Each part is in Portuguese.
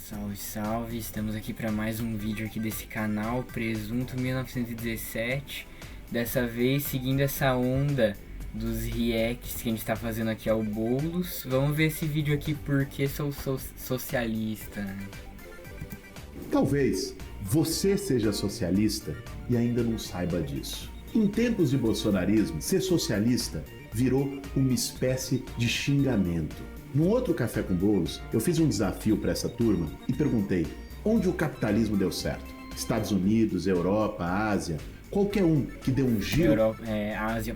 Salve, salve! Estamos aqui para mais um vídeo aqui desse canal, Presunto 1917. Dessa vez seguindo essa onda dos reacts que a gente está fazendo aqui ao Boulos. Vamos ver esse vídeo aqui porque sou socialista. Talvez você seja socialista e ainda não saiba disso. Em tempos de bolsonarismo, ser socialista virou uma espécie de xingamento. Num outro Café com Bolos, eu fiz um desafio para essa turma e perguntei onde o capitalismo deu certo. Estados Unidos, Europa, Ásia, qualquer um que deu um giro... Ásia...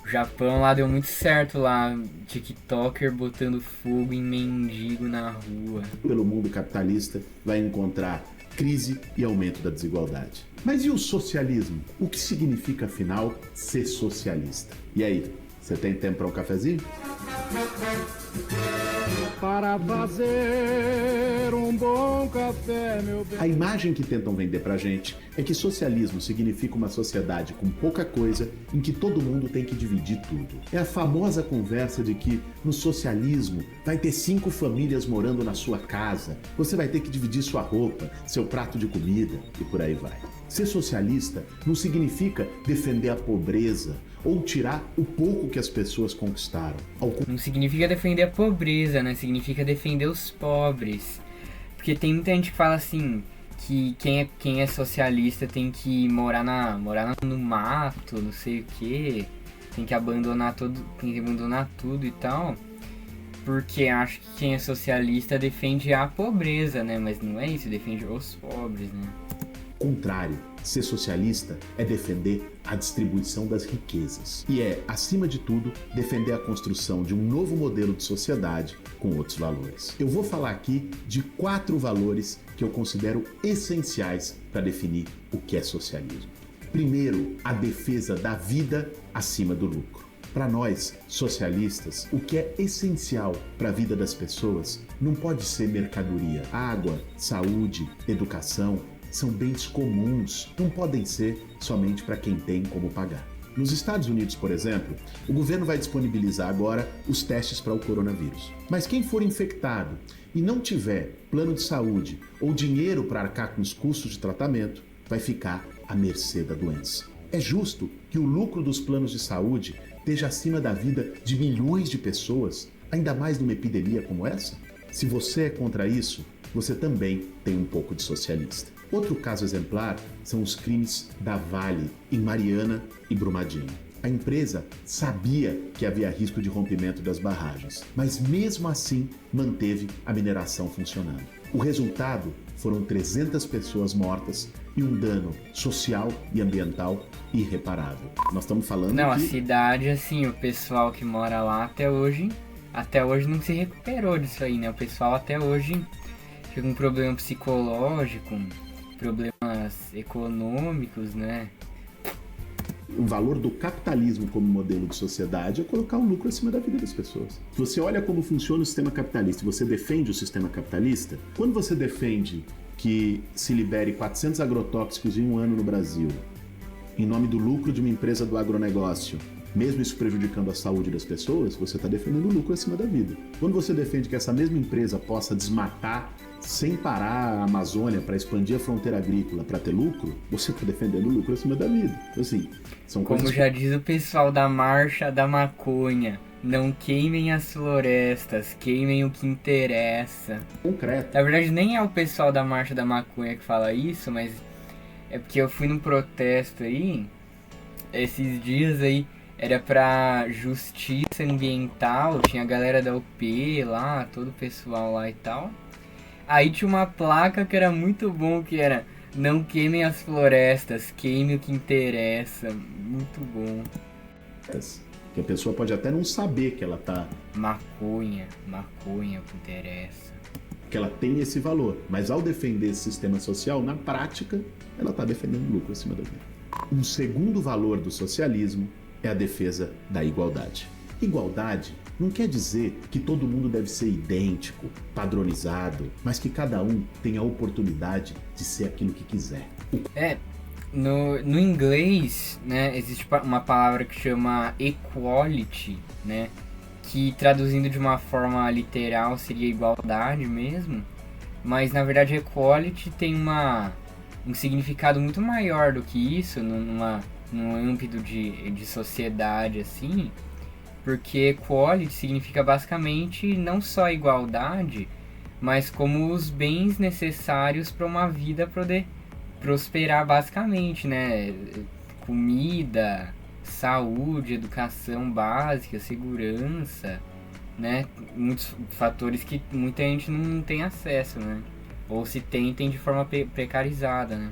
O Japão lá deu muito certo lá, TikToker botando fogo em mendigo na rua. Pelo mundo capitalista vai encontrar crise e aumento da desigualdade. Mas e o socialismo? O que significa, afinal, ser socialista? E aí, você tem tempo para um cafezinho? Para fazer um bom café, meu bem. A imagem que tentam vender pra gente é que socialismo significa uma sociedade com pouca coisa em que todo mundo tem que dividir tudo. É a famosa conversa de que no socialismo vai ter 5 famílias morando na sua casa, você vai ter que dividir sua roupa, seu prato de comida e por aí vai. Ser socialista não significa defender a pobreza ou tirar o pouco que as pessoas conquistaram. Não significa defender a pobreza, né? Significa defender os pobres. Porque tem muita gente que fala assim, que quem é socialista tem que morar no mato, não sei o que, tem que abandonar tudo e tal. Porque acho que quem é socialista defende a pobreza, né? Mas não é isso, defende os pobres, né? Contrário, ser socialista é defender a distribuição das riquezas e é, acima de tudo, defender a construção de um novo modelo de sociedade com outros valores. Eu vou falar aqui de 4 valores que eu considero essenciais para definir o que é socialismo. Primeiro, a defesa da vida acima do lucro. Para nós, socialistas, o que é essencial para a vida das pessoas não pode ser mercadoria. Água, saúde, educação são bens comuns, não podem ser somente para quem tem como pagar. Nos Estados Unidos, por exemplo, o governo vai disponibilizar agora os testes para o coronavírus. Mas quem for infectado e não tiver plano de saúde ou dinheiro para arcar com os custos de tratamento, vai ficar à mercê da doença. É justo que o lucro dos planos de saúde esteja acima da vida de milhões de pessoas, ainda mais numa epidemia como essa? Se você é contra isso, você também tem um pouco de socialista. Outro caso exemplar são os crimes da Vale, em Mariana e Brumadinho. A empresa sabia que havia risco de rompimento das barragens, mas mesmo assim manteve a mineração funcionando. O resultado foram 300 pessoas mortas e um dano social e ambiental irreparável. Nós estamos falando Não, que... a cidade, assim, o pessoal que mora lá até hoje não se recuperou disso aí, né? O pessoal até hoje fica com problema psicológico, problemas econômicos, né? O valor do capitalismo como modelo de sociedade é colocar o lucro acima da vida das pessoas. Se você olha como funciona o sistema capitalista e você defende o sistema capitalista, quando você defende que se libere 400 agrotóxicos em um ano no Brasil, em nome do lucro de uma empresa do agronegócio, mesmo isso prejudicando a saúde das pessoas, você está defendendo o lucro acima da vida. Quando você defende que essa mesma empresa possa desmatar sem parar a Amazônia para expandir a fronteira agrícola para ter lucro, você está defendendo o lucro acima da vida. Assim, são Como coisas... já diz o pessoal da Marcha da Maconha, não queimem as florestas, queimem o que interessa. concretas. Na verdade, nem é o pessoal da Marcha da Maconha que fala isso, mas é porque eu fui num protesto aí, esses dias aí, era pra justiça ambiental, tinha a galera da UP lá, todo o pessoal lá e tal. Aí tinha uma placa que era muito bom, que era: não queimem as florestas, queime o que interessa. Muito bom. Que a pessoa pode até não saber que ela tá, Maconha, o que interessa. que ela tem esse valor, mas ao defender esse sistema social, na prática, ela está defendendo o lucro acima da vida. Um segundo valor do socialismo é a defesa da igualdade. Igualdade não quer dizer que todo mundo deve ser idêntico, padronizado, mas que cada um tenha a oportunidade de ser aquilo que quiser. No inglês, né, existe uma palavra que chama equality, né, que traduzindo de uma forma literal seria igualdade mesmo, mas na verdade equality tem um significado muito maior do que isso num âmbito de sociedade assim, porque equality significa basicamente não só igualdade, mas como os bens necessários para uma vida poder prosperar basicamente, né? Comida, saúde, educação básica, segurança, né? Muitos fatores que muita gente não tem acesso, né? Ou se tem de forma precarizada, né?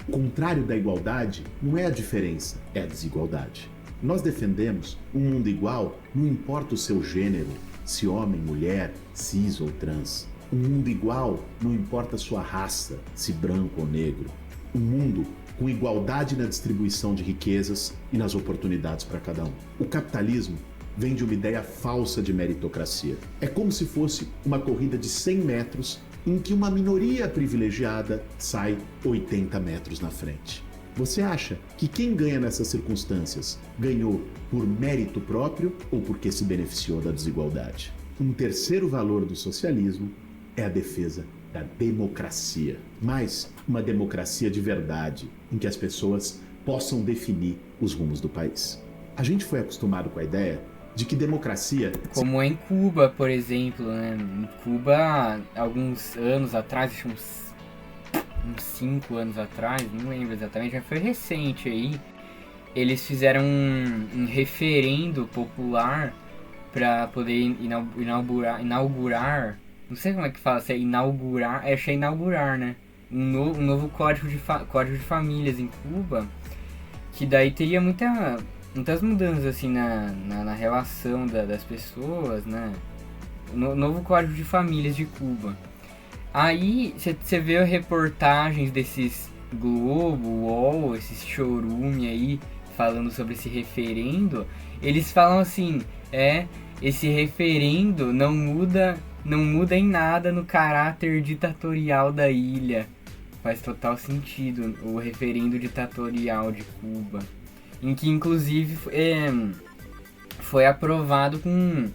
O contrário da igualdade não é a diferença, é a desigualdade. Nós defendemos um mundo igual, não importa o seu gênero, se homem, mulher, cis ou trans. Um mundo igual, não importa a sua raça, se branco ou negro. Um mundo com igualdade na distribuição de riquezas e nas oportunidades para cada um. O capitalismo vem de uma ideia falsa de meritocracia. É como se fosse uma corrida de 100 metros em que uma minoria privilegiada sai 80 metros na frente. Você acha que quem ganha nessas circunstâncias ganhou por mérito próprio ou porque se beneficiou da desigualdade? Um terceiro valor do socialismo é a defesa da democracia, mas uma democracia de verdade, em que as pessoas possam definir os rumos do país. A gente foi acostumado com a ideia de que democracia... Como em Cuba, por exemplo, né? Em Cuba, alguns anos atrás, acho uns 5 anos atrás, não lembro exatamente, mas foi recente aí, eles fizeram um referendo popular para poder inaugurar, não sei como é que fala, se é inaugurar, acho que é inaugurar, né? Um novo código de famílias em Cuba, que daí teria muitas mudanças assim na relação das pessoas, né? Novo código de famílias de Cuba. Aí você vê reportagens desses Globo, UOL, esses chorume aí, falando sobre esse referendo. Eles falam assim, esse referendo não muda em nada no caráter ditatorial da ilha. Faz total sentido o referendo ditatorial de Cuba. Em que inclusive foi aprovado com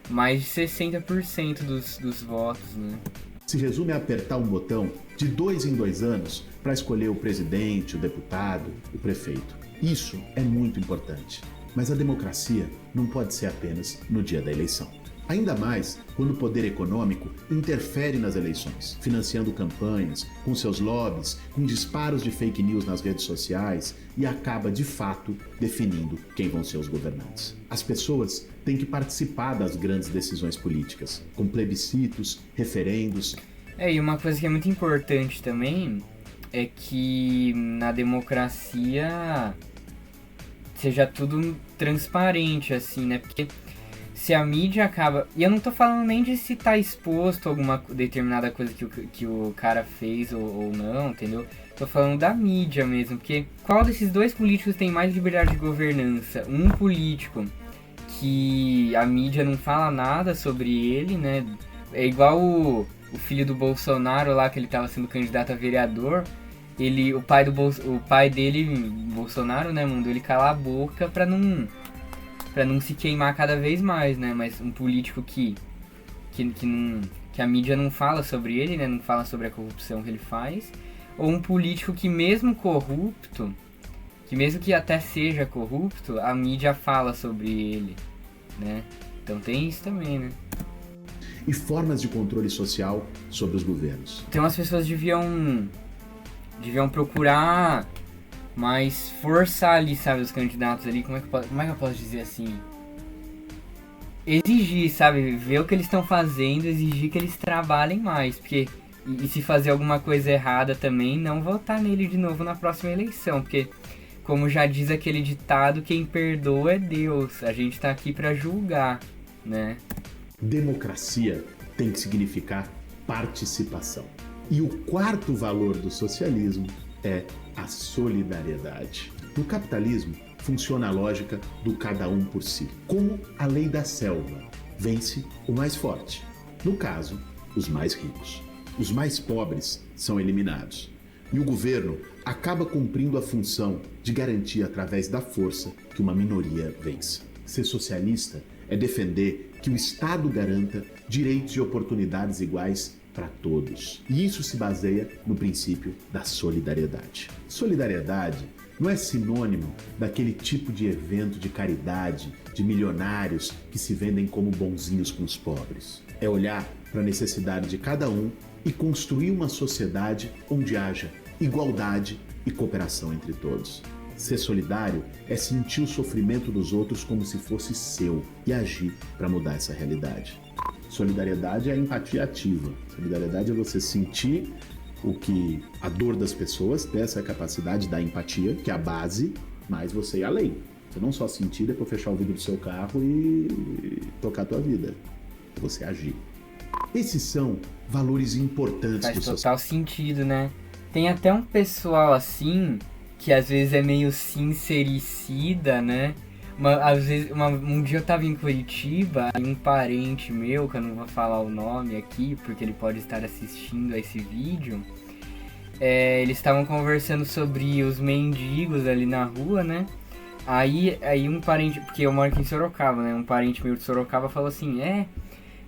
mais de 60% dos votos, né? Se resume a apertar um botão de 2 em 2 anos para escolher o presidente, o deputado, o prefeito. Isso é muito importante. Mas a democracia não pode ser apenas no dia da eleição. Ainda mais quando o poder econômico interfere nas eleições, financiando campanhas, com seus lobbies, com disparos de fake news nas redes sociais e acaba, de fato, definindo quem vão ser os governantes. As pessoas têm que participar das grandes decisões políticas, com plebiscitos, referendos. E uma coisa que é muito importante também é que na democracia seja tudo transparente, assim, né? Porque se a mídia acaba... E eu não tô falando nem de se tá exposto a alguma determinada coisa que o cara fez ou não, entendeu? Tô falando da mídia mesmo, porque qual desses dois políticos tem mais liberdade de governança? Um político que a mídia não fala nada sobre ele, né? É igual o filho do Bolsonaro lá, que ele tava sendo candidato a vereador. O pai dele, Bolsonaro, né, mandou ele calar a boca pra não se queimar cada vez mais, né? Mas um político que a mídia não fala sobre ele, né? Não fala sobre a corrupção que ele faz. Ou um político que mesmo corrupto, que mesmo que até seja corrupto, a mídia fala sobre ele, né? Então tem isso também, né? E formas de controle social sobre os governos. Então as pessoas deviam procurar mais forçar ali, sabe, os candidatos ali, como é que eu posso dizer assim? Exigir, sabe, ver o que eles estão fazendo, exigir que eles trabalhem mais, porque e se fazer alguma coisa errada também, não votar nele de novo na próxima eleição, porque como já diz aquele ditado, quem perdoa é Deus, a gente tá aqui pra julgar, né? Democracia tem que significar participação. E o quarto valor do socialismo é a solidariedade. No capitalismo, funciona a lógica do cada um por si. Como a lei da selva, vence o mais forte. No caso, os mais ricos. Os mais pobres são eliminados. E o governo acaba cumprindo a função de garantir através da força que uma minoria vença. Ser socialista é defender que o Estado garanta direitos e oportunidades iguais para todos. E isso se baseia no princípio da solidariedade. Solidariedade não é sinônimo daquele tipo de evento de caridade, de milionários que se vendem como bonzinhos com os pobres. É olhar para a necessidade de cada um e construir uma sociedade onde haja igualdade e cooperação entre todos. Ser solidário é sentir o sofrimento dos outros como se fosse seu e agir para mudar essa realidade. Solidariedade é a empatia ativa. Solidariedade é você sentir a dor das pessoas, ter essa capacidade da empatia, que é a base, mas você ir além. Você não só sentir, depois fechar o vidro do seu carro e tocar a tua vida. Você agir. Esses são valores importantes do social. Faz total sentido, né? Tem até um pessoal assim, que às vezes é meio sincericida, né? Um dia eu tava em Curitiba e um parente meu, que eu não vou falar o nome aqui, porque ele pode estar assistindo a esse vídeo, eles estavam conversando sobre os mendigos ali na rua, né? Aí um parente, porque eu moro aqui em Sorocaba, né? Um parente meu de Sorocaba falou assim,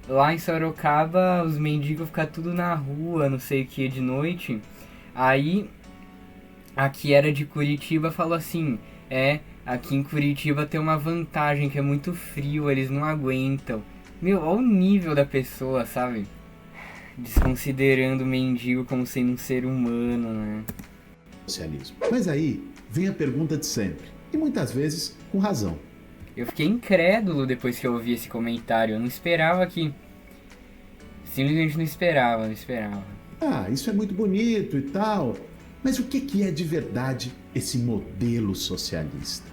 lá em Sorocaba os mendigos ficam tudo na rua, não sei o que, de noite. Aí, aqui era de Curitiba, falou assim, aqui em Curitiba tem uma vantagem que é muito frio, eles não aguentam. Meu, olha o nível da pessoa, sabe? Desconsiderando o mendigo como sendo um ser humano, né? Socialismo. Mas aí vem a pergunta de sempre, e muitas vezes com razão. Eu fiquei incrédulo depois que eu ouvi esse comentário, eu não esperava que... Simplesmente não esperava. Isso é muito bonito e tal, mas o que é de verdade esse modelo socialista?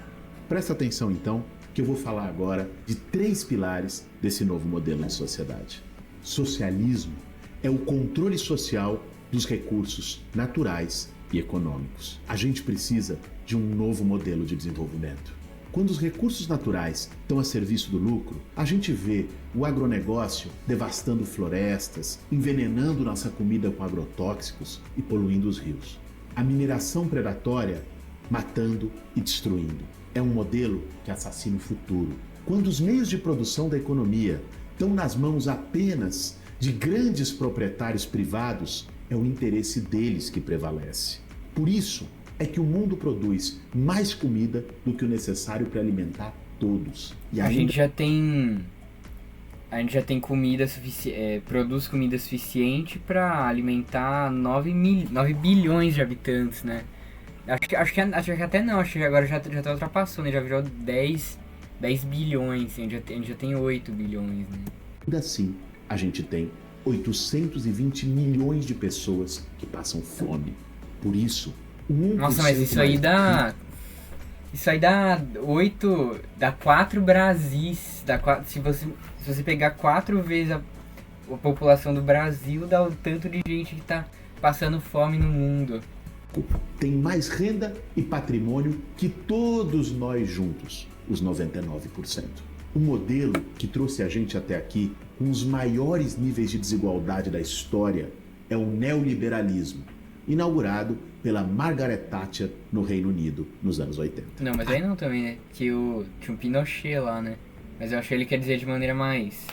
Presta atenção então, que eu vou falar agora de 3 pilares desse novo modelo de sociedade. Socialismo é o controle social dos recursos naturais e econômicos. A gente precisa de um novo modelo de desenvolvimento. Quando os recursos naturais estão a serviço do lucro, a gente vê o agronegócio devastando florestas, envenenando nossa comida com agrotóxicos e poluindo os rios. A mineração predatória matando e destruindo. É um modelo que assassina o futuro. Quando os meios de produção da economia estão nas mãos apenas de grandes proprietários privados, é o interesse deles que prevalece. Por isso é que o mundo produz mais comida do que o necessário para alimentar todos. E a gente já tem comida suficiente, produz comida suficiente para alimentar 9 bilhões de habitantes, né? Acho que até não, acho que agora já tá ultrapassou, né? Já virou 10 bilhões, a gente já tem 8 bilhões, né? Ainda assim, a gente tem 820 milhões de pessoas que passam fome. Por isso, nossa, mas isso aí dá 4 Brasis. Se você pegar 4 vezes a população do Brasil, dá o tanto de gente que tá passando fome no mundo. Tem mais renda e patrimônio que todos nós juntos, os 99%. O modelo que trouxe a gente até aqui com os maiores níveis de desigualdade da história é o neoliberalismo, inaugurado pela Margaret Thatcher no Reino Unido nos anos 80. Não, mas aí não também, né? Que tinha um Pinochet lá, né? Mas eu achei ele quer dizer de maneira mais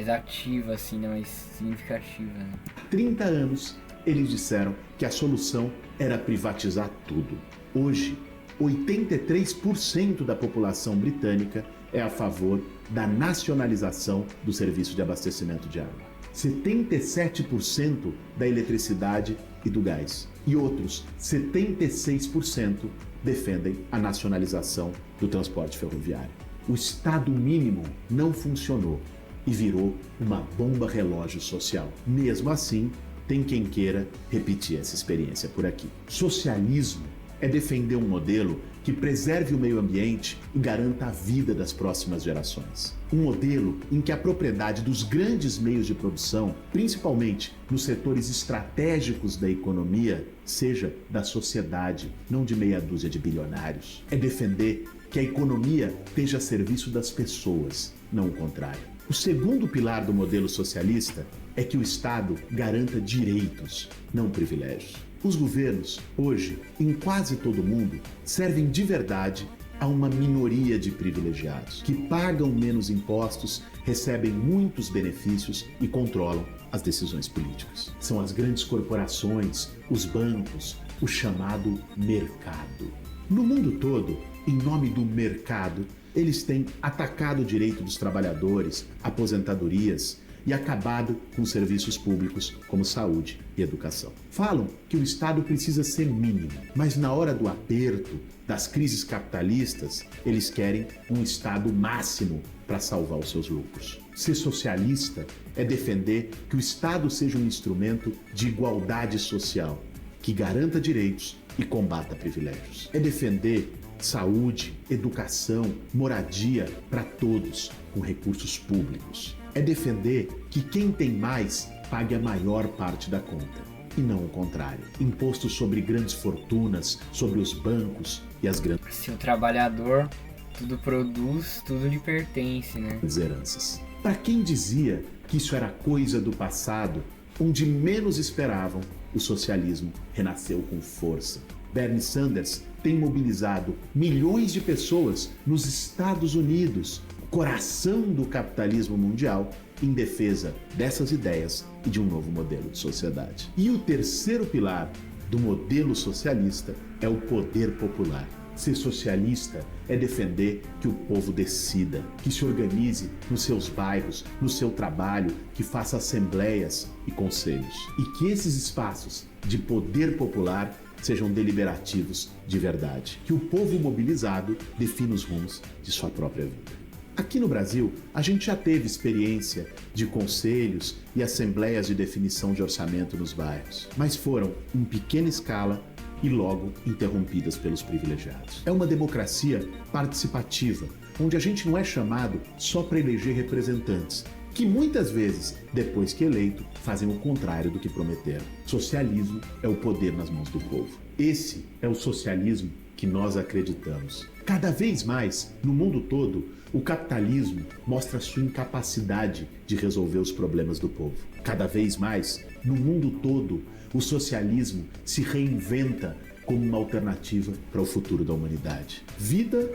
ativa, assim, né? Mais significativa, né? Há 30 anos, eles disseram que a solução era privatizar tudo. Hoje, 83% da população britânica é a favor da nacionalização do serviço de abastecimento de água. 77% da eletricidade e do gás. E outros 76% defendem a nacionalização do transporte ferroviário. O Estado mínimo não funcionou e virou uma bomba relógio social. Mesmo assim, tem quem queira repetir essa experiência por aqui. Socialismo é defender um modelo que preserve o meio ambiente e garanta a vida das próximas gerações. Um modelo em que a propriedade dos grandes meios de produção, principalmente nos setores estratégicos da economia, seja da sociedade, não de meia dúzia de bilionários. É defender que a economia esteja a serviço das pessoas, não o contrário. O segundo pilar do modelo socialista é que o Estado garanta direitos, não privilégios. Os governos, hoje, em quase todo o mundo, servem de verdade a uma minoria de privilegiados, que pagam menos impostos, recebem muitos benefícios e controlam as decisões políticas. São as grandes corporações, os bancos, o chamado mercado. No mundo todo, em nome do mercado, eles têm atacado o direito dos trabalhadores, aposentadorias e acabado com serviços públicos como saúde e educação. Falam que o Estado precisa ser mínimo, mas na hora do aperto, das crises capitalistas, eles querem um Estado máximo para salvar os seus lucros. Ser socialista é defender que o Estado seja um instrumento de igualdade social, que garanta direitos e combata privilégios. É defender saúde, educação, moradia para todos, com recursos públicos. É defender que quem tem mais pague a maior parte da conta, e não o contrário. Imposto sobre grandes fortunas, sobre os bancos e as grandes... Se o trabalhador tudo produz, tudo lhe pertence, né? Heranças. Para quem dizia que isso era coisa do passado, onde menos esperavam, o socialismo renasceu com força. Bernie Sanders tem mobilizado milhões de pessoas nos Estados Unidos, coração do capitalismo mundial, em defesa dessas ideias e de um novo modelo de sociedade. E o terceiro pilar do modelo socialista é o poder popular. Ser socialista é defender que o povo decida, que se organize nos seus bairros, no seu trabalho, que faça assembleias e conselhos. E que esses espaços de poder popular sejam deliberativos de verdade. Que o povo mobilizado defina os rumos de sua própria vida. Aqui no Brasil, a gente já teve experiência de conselhos e assembleias de definição de orçamento nos bairros, mas foram em pequena escala e logo interrompidas pelos privilegiados. É uma democracia participativa, onde a gente não é chamado só para eleger representantes, que muitas vezes, depois que eleito, fazem o contrário do que prometeram. Socialismo é o poder nas mãos do povo. Esse é o socialismo que nós acreditamos. Cada vez mais, no mundo todo, o capitalismo mostra sua incapacidade de resolver os problemas do povo. Cada vez mais, no mundo todo, o socialismo se reinventa como uma alternativa para o futuro da humanidade. Vida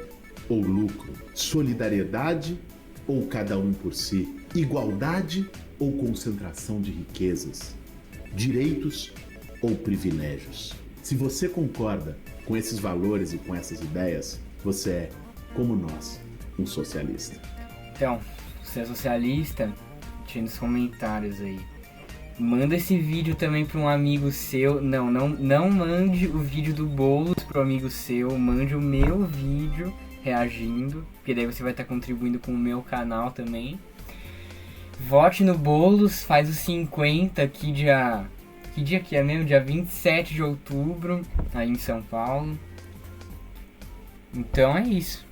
ou lucro? Solidariedade ou cada um por si? Igualdade ou concentração de riquezas? Direitos ou privilégios? Se você concorda com esses valores e com essas ideias, você é, como nós, um socialista. Então, você é socialista? Deixa nos comentários aí. Manda esse vídeo também para um amigo seu. Não mande o vídeo do Boulos pro amigo seu. Mande o meu vídeo reagindo, porque daí você vai estar contribuindo com o meu canal também. Vote no Boulos, faz os 50 aqui dia... Que dia que é mesmo? Dia 27 de outubro, aí em São Paulo. Então é isso.